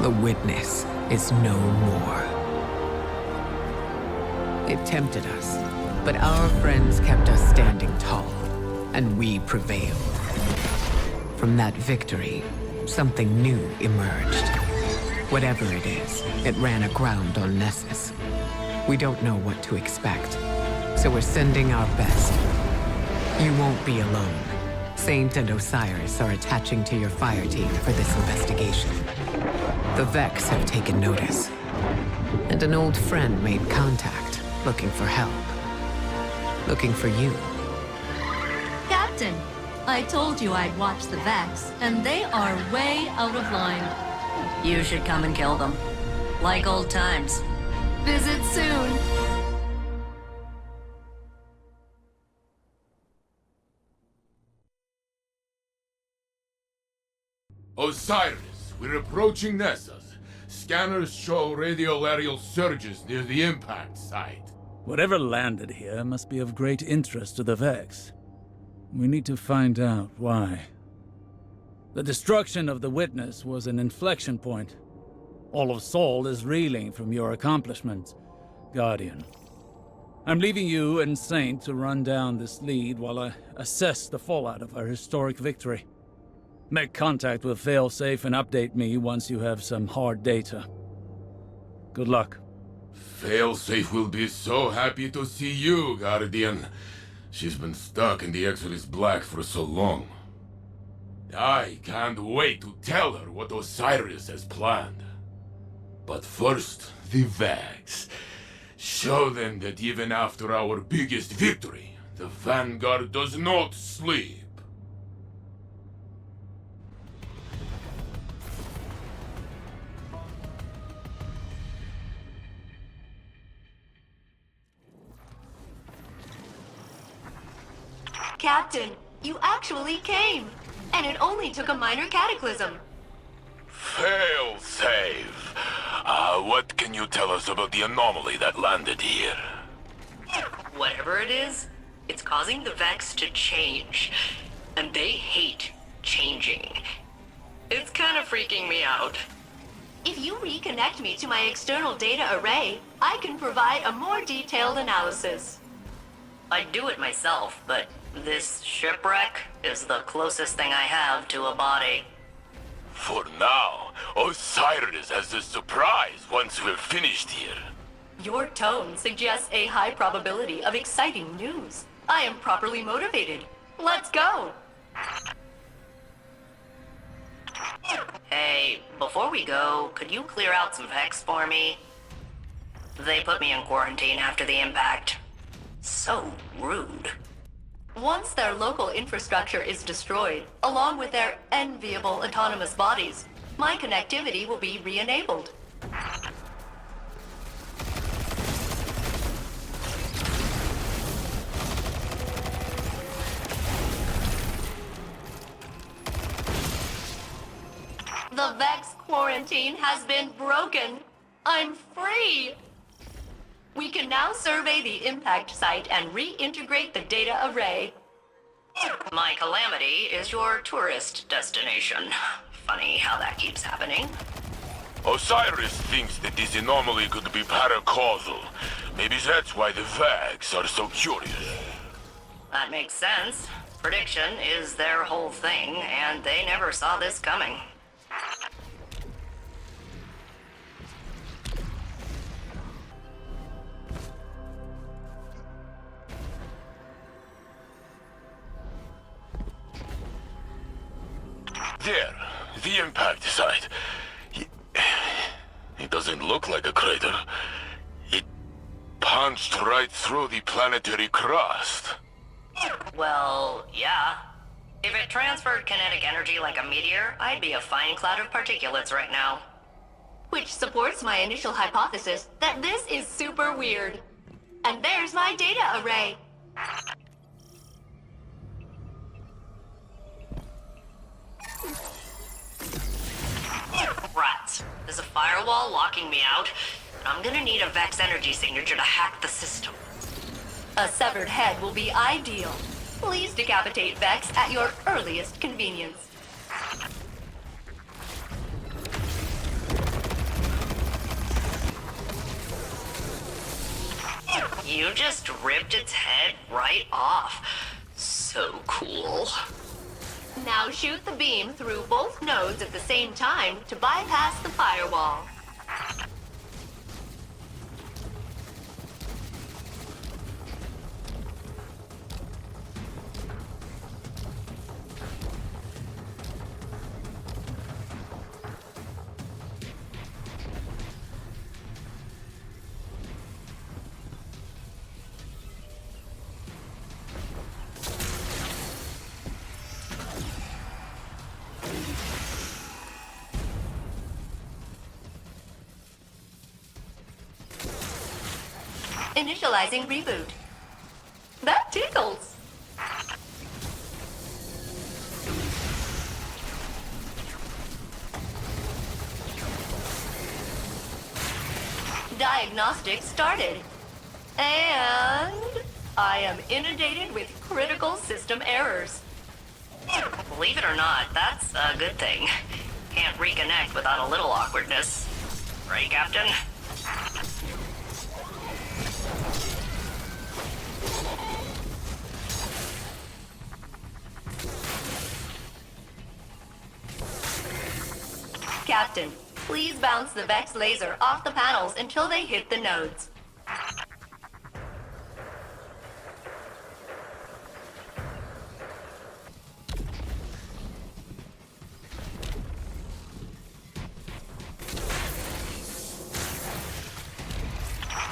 The witness is no more. It tempted us, but our friends kept us standing tall, and we prevailed. From that victory, something new emerged. Whatever it is, it ran aground on Nessus. We don't know what to expect, so we're sending our best. You won't be alone. Saint and Osiris are attaching to your fire team for this investigation. The Vex have taken notice, and an old friend made contact, looking for help. Looking for you. Captain, I told you I'd watch the Vex, and they are way out of line. You should come and kill them. Like old times. Visit soon. Osiris, we're approaching Nessus. Scanners show radial aerial surges near the impact site. Whatever landed here must be of great interest to the Vex. We need to find out why. The destruction of the Witness was an inflection point. All of Sol is reeling from your accomplishments, Guardian. I'm leaving you and Saint to run down this lead while I assess the fallout of our historic victory. Make contact with Failsafe and update me once you have some hard data. Good luck. Failsafe will be so happy to see you, Guardian. She's been stuck in the Exodus Black for so long. I can't wait to tell her what Osiris has planned. But first, the Vex. Show them that even after our biggest victory, the Vanguard does not sleep. Captain, you actually came! And it only took a minor cataclysm. Failsafe. What can you tell us about the anomaly that landed here? Whatever it is, it's causing the Vex to change. And they hate changing. It's kind of freaking me out. If you reconnect me to my external data array, I can provide a more detailed analysis. I'd do it myself, but this shipwreck is the closest thing I have to a body. For now, Osiris has a surprise once we're finished here. Your tone suggests a high probability of exciting news. I am properly motivated. Let's go! Hey, before we go, could you clear out some Vex for me? They put me in quarantine after the impact. So rude. Once their local infrastructure is destroyed, along with their enviable autonomous bodies, my connectivity will be re-enabled. The Vex quarantine has been broken. I'm free! We can now survey the impact site and reintegrate the data array. My calamity is your tourist destination. Funny how that keeps happening. Osiris thinks that this anomaly could be paracausal. Maybe that's why the Vex are so curious. That makes sense. Prediction is their whole thing, and they never saw this coming. There, the impact site. It doesn't look like a crater. It punched right through the planetary crust. Well, yeah. If it transferred kinetic energy like a meteor, I'd be a fine cloud of particulates right now. Which supports my initial hypothesis that this is super weird. And there's my data array. Rats. There's a firewall locking me out. I'm gonna need a Vex energy signature to hack the system. A severed head will be ideal. Please decapitate Vex at your earliest convenience. You just ripped its head right off. So cool. Now shoot the beam through both nodes at the same time to bypass the firewall. Initializing reboot. That tickles. Diagnostics started. And I am inundated with critical system errors. Believe it or not, that's a good thing. Can't reconnect without a little awkwardness. Right, Captain? Captain, please bounce the Vex laser off the panels until they hit the nodes.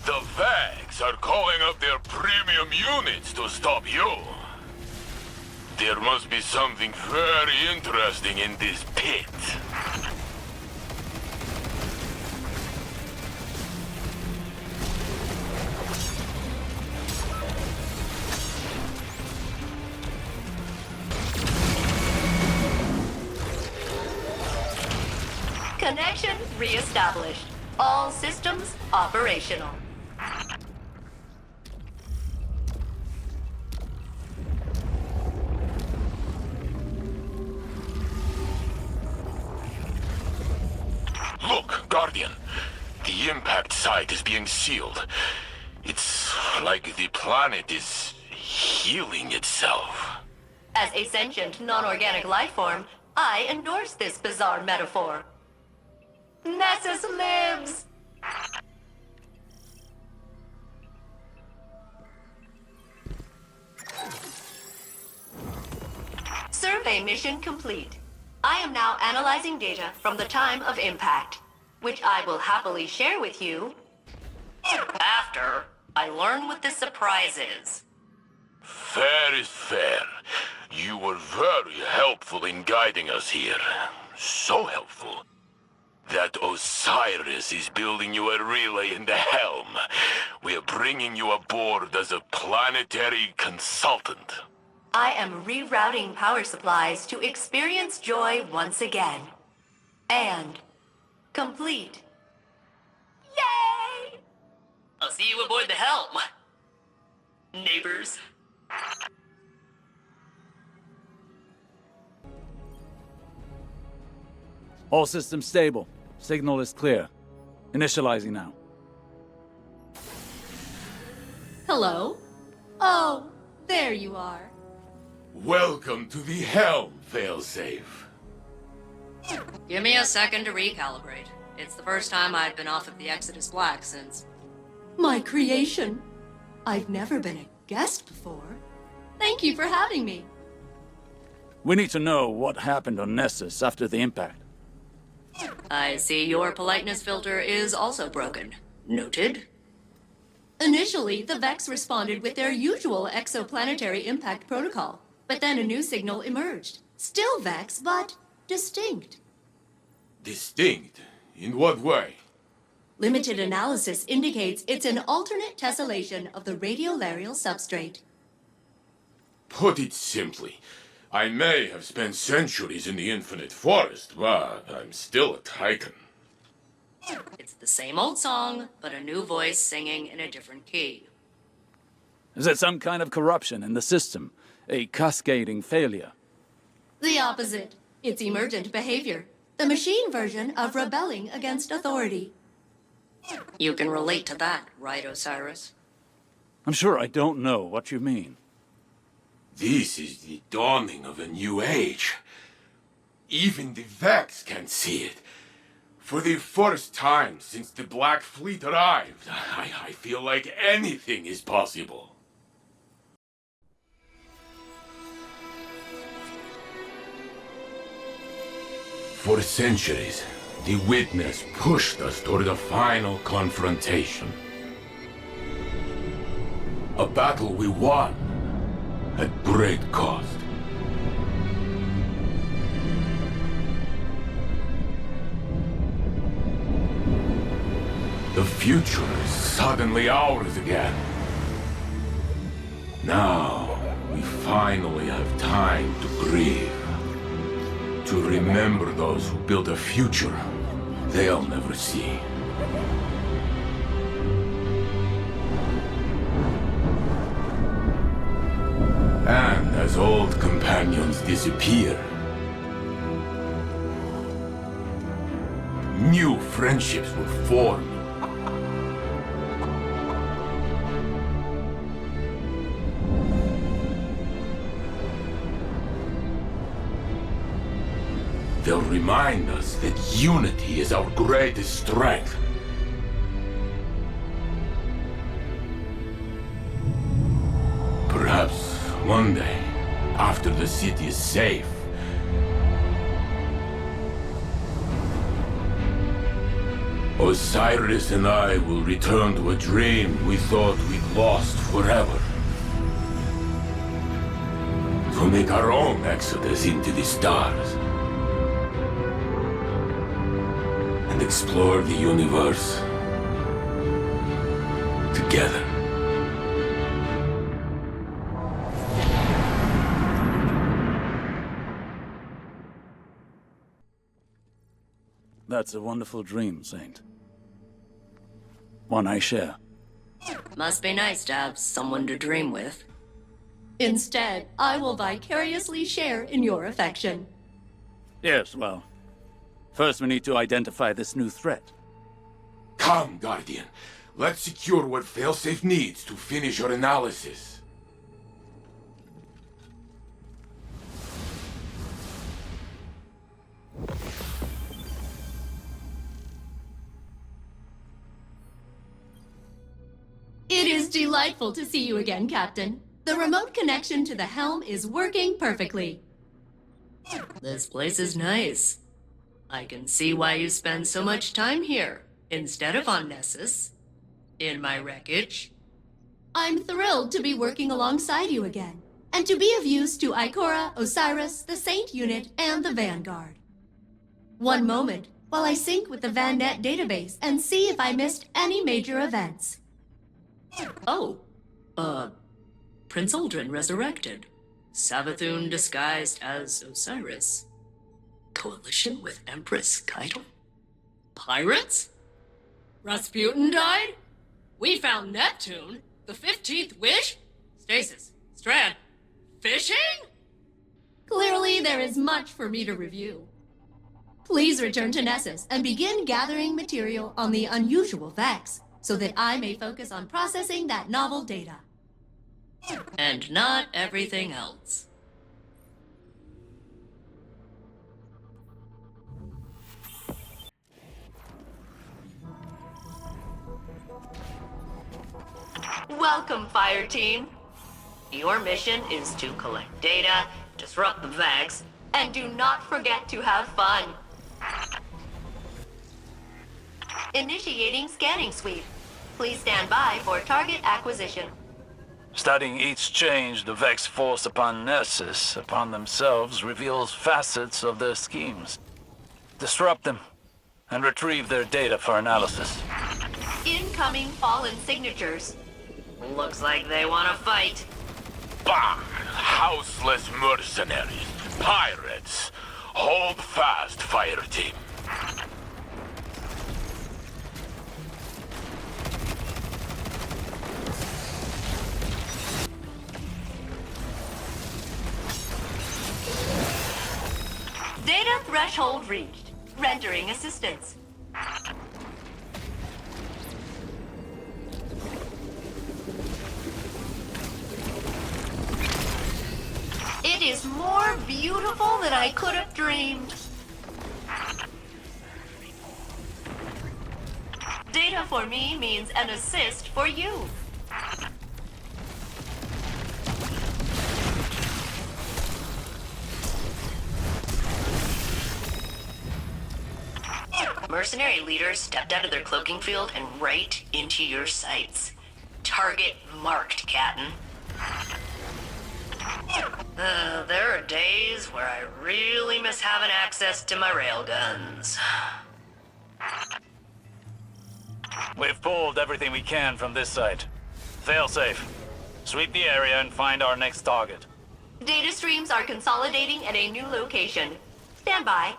The Vex are calling up their premium units to stop you. There must be something very interesting in this pit. Connection reestablished. All systems operational. Look, Guardian. The impact site is being sealed. It's like the planet is healing itself. As a sentient, non-organic life form, I endorse this bizarre metaphor. Nessus lives! Survey mission complete. I am now analyzing data from the time of impact, which I will happily share with you. After I learn what this surprise is. Fair is fair. You were very helpful in guiding us here. So helpful that Osiris is building you a relay in the Helm. We're bringing you aboard as a planetary consultant. I am rerouting power supplies to experience joy once again. And complete. Yay! I'll see you aboard the Helm. Neighbors. All systems stable. Signal is clear. Initializing now. Hello? Oh, there you are. Welcome to the Helm, Failsafe. Give me a second to recalibrate. It's the first time I've been off of the Exodus Black since... My creation. I've never been a guest before. Thank you for having me. We need to know what happened on Nessus after the impact. I see your politeness filter is also broken. Noted. Initially, the Vex responded with their usual exoplanetary impact protocol, but then a new signal emerged. Still Vex, but distinct. Distinct? In what way? Limited analysis indicates it's an alternate tessellation of the radiolarial substrate. Put it simply, I may have spent centuries in the infinite forest, but I'm still a Titan. It's the same old song, but a new voice singing in a different key. Is it some kind of corruption in the system? A cascading failure? The opposite. It's emergent behavior. The machine version of rebelling against authority. You can relate to that, right, Osiris? I'm sure I don't know what you mean. This is the dawning of a new age. Even the Vex can see it. For the first time since the Black Fleet arrived, I feel like anything is possible. For centuries, the Witness pushed us toward a final confrontation. A battle we won at great cost. The future is suddenly ours again. Now, we finally have time to grieve. To remember those who built a future they'll never see. And as old companions disappear, new friendships will form. They'll remind us that unity is our greatest strength. Perhaps one day, after the city is safe, Osiris and I will return to a dream we thought we'd lost forever. To make our own exodus into the stars. And explore the universe together. That's a wonderful dream, Saint. One I share. Must be nice to have someone to dream with. Instead, I will vicariously share in your affection. Yes, well, first we need to identify this new threat. Come, Guardian. Let's secure what Failsafe needs to finish our analysis. It is delightful to see you again, Captain. The remote connection to the Helm is working perfectly. This place is nice. I can see why you spend so much time here, instead of on Nessus. In my wreckage. I'm thrilled to be working alongside you again, and to be of use to Ikora, Osiris, the Saint Unit, and the Vanguard. One moment, while I sync with the VanNet database and see if I missed any major events. Oh, Prince Aldrin resurrected. Savathun disguised as Osiris. Coalition with Empress Keitel? Pirates? Rasputin died? We found Neptune? The 15th wish? Stasis, Strand, fishing? Clearly, there is much for me to review. Please return to Nessus and begin gathering material on the unusual Vex, so that I may focus on processing that novel data. And not everything else. Welcome, Fire Team. Your mission is to collect data, disrupt the Vex, and do not forget to have fun. Initiating scanning sweep. Please stand by for target acquisition. Studying each change the Vex force upon Nessus, upon themselves, reveals facets of their schemes. Disrupt them, and retrieve their data for analysis. Incoming fallen signatures. Looks like they want to fight. Bah! Houseless mercenaries, pirates. Hold fast, Fire Team. Data threshold reached. Rendering assistance. It is more beautiful than I could have dreamed. Data for me means an assist for you. Mercenary leaders stepped out of their cloaking field and right into your sights. Target marked, Captain. There are days where I really miss having access to my railguns. We've pulled everything we can from this site. Failsafe. Sweep the area and find our next target. Data streams are consolidating at a new location. Stand by.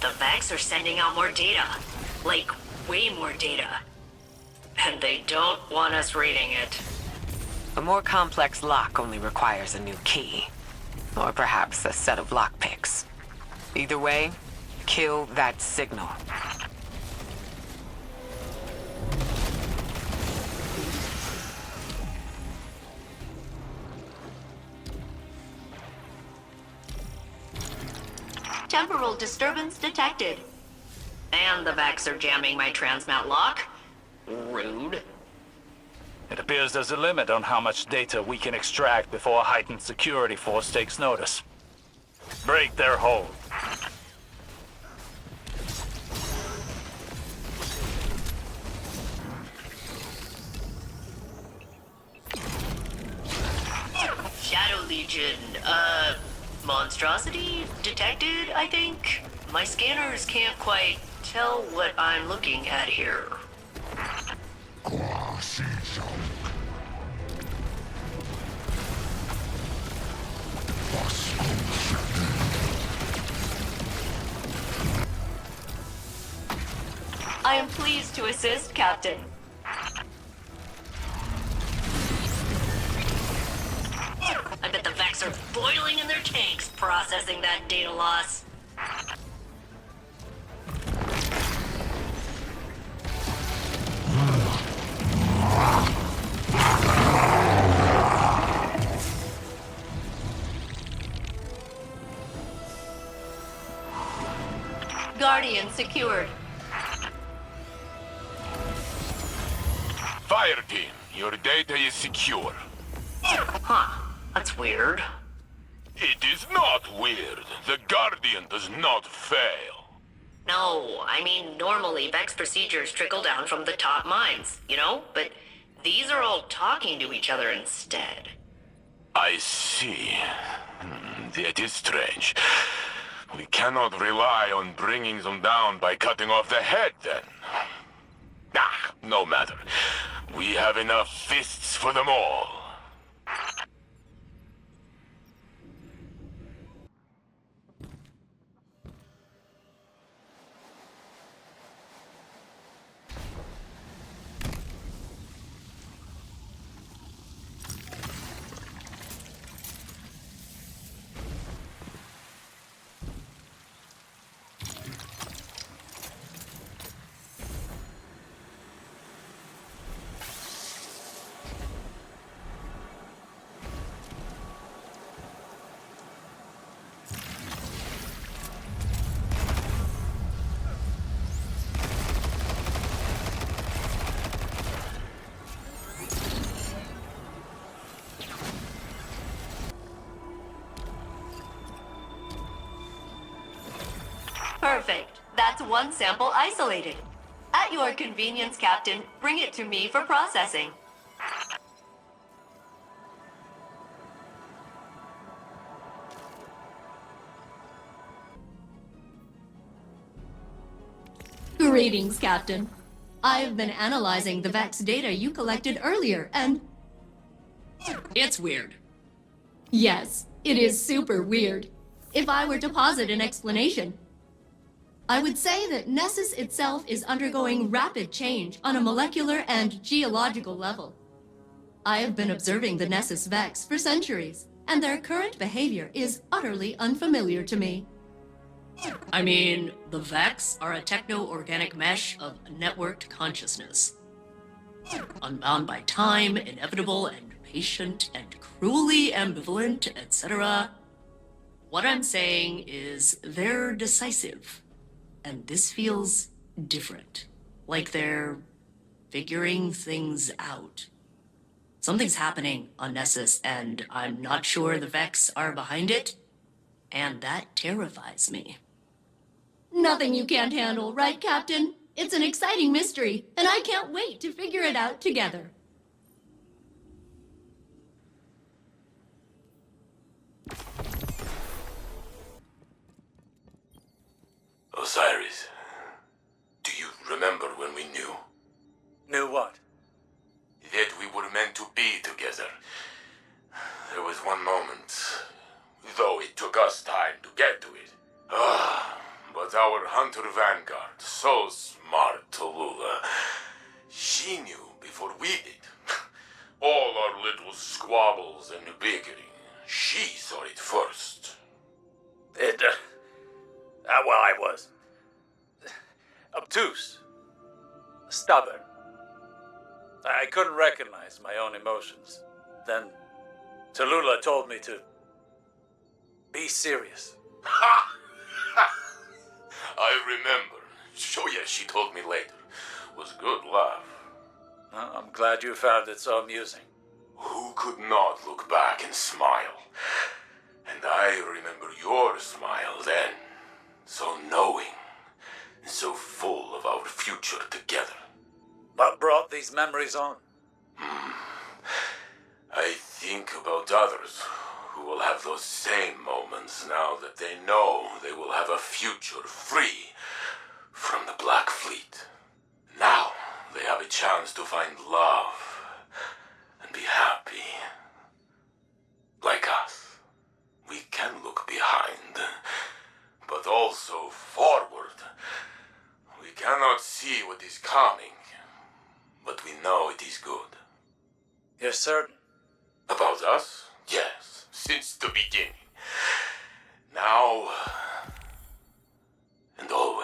The Vex are sending out more data. Like, way more data. And they don't want us reading it. A more complex lock only requires a new key. Or perhaps a set of lockpicks. Either way, kill that signal. Temporal disturbance detected. And the Vex are jamming my transmat lock. Rude. It appears there's a limit on how much data we can extract before a heightened security force takes notice. Break their hold. Shadow Legion, monstrosity detected, I think? My scanners can't quite tell what I'm looking at here. I am pleased to assist, Captain. I bet the Vex are boiling in their tanks processing that data loss. Guardian secured. Fire team, your data is secure. Huh. That's weird. It is not weird. The Guardian does not fail. No, I mean, normally Vex procedures trickle down from the top minds, you know? But these are all talking to each other instead. I see. That is strange. We cannot rely on bringing them down by cutting off the head, then. Ah, no matter. We have enough fists for them all. Perfect. That's one sample isolated. At your convenience, Captain, bring it to me for processing. Greetings, Captain. I've been analyzing the Vex data you collected earlier, and... It's weird. Yes, it is super weird. If I were to posit an explanation, I would say that Nessus itself is undergoing rapid change on a molecular and geological level. I have been observing the Nessus Vex for centuries, and their current behavior is utterly unfamiliar to me. I mean, the Vex are a techno-organic mesh of networked consciousness. unbound by time, inevitable and patient and cruelly ambivalent, etc. What I'm saying is they're decisive. And this feels different. Like they're figuring things out. Something's happening on Nessus, and I'm not sure the Vex are behind it. And that terrifies me. Nothing you can't handle, right, Captain? It's an exciting mystery, and I can't wait to figure it out together. Osiris, do you remember when we knew? Knew what? That we were meant to be together. There was one moment, though it took us time to get to it. But our Hunter Vanguard, so smart, Tallulah, she knew before we did. All our little squabbles and bickering, she saw it first. Well, I was obtuse, stubborn. I couldn't recognize my own emotions. Then Tallulah told me to be serious. I remember. Oh yeah, she told me later. Was good laugh. Well, I'm glad you found it so amusing. Who could not look back and smile? And I remember your smile then. So knowing. And so full of our future together. What brought these memories on? I think about others who will have those same moments now that they know they will have a future free from the Black Fleet. Now they have a chance to find love and be happy. Like us. We can look behind, but also forward. We cannot see what is coming, but we know it is good. You're certain? About us? Yes, since the beginning. Now and always.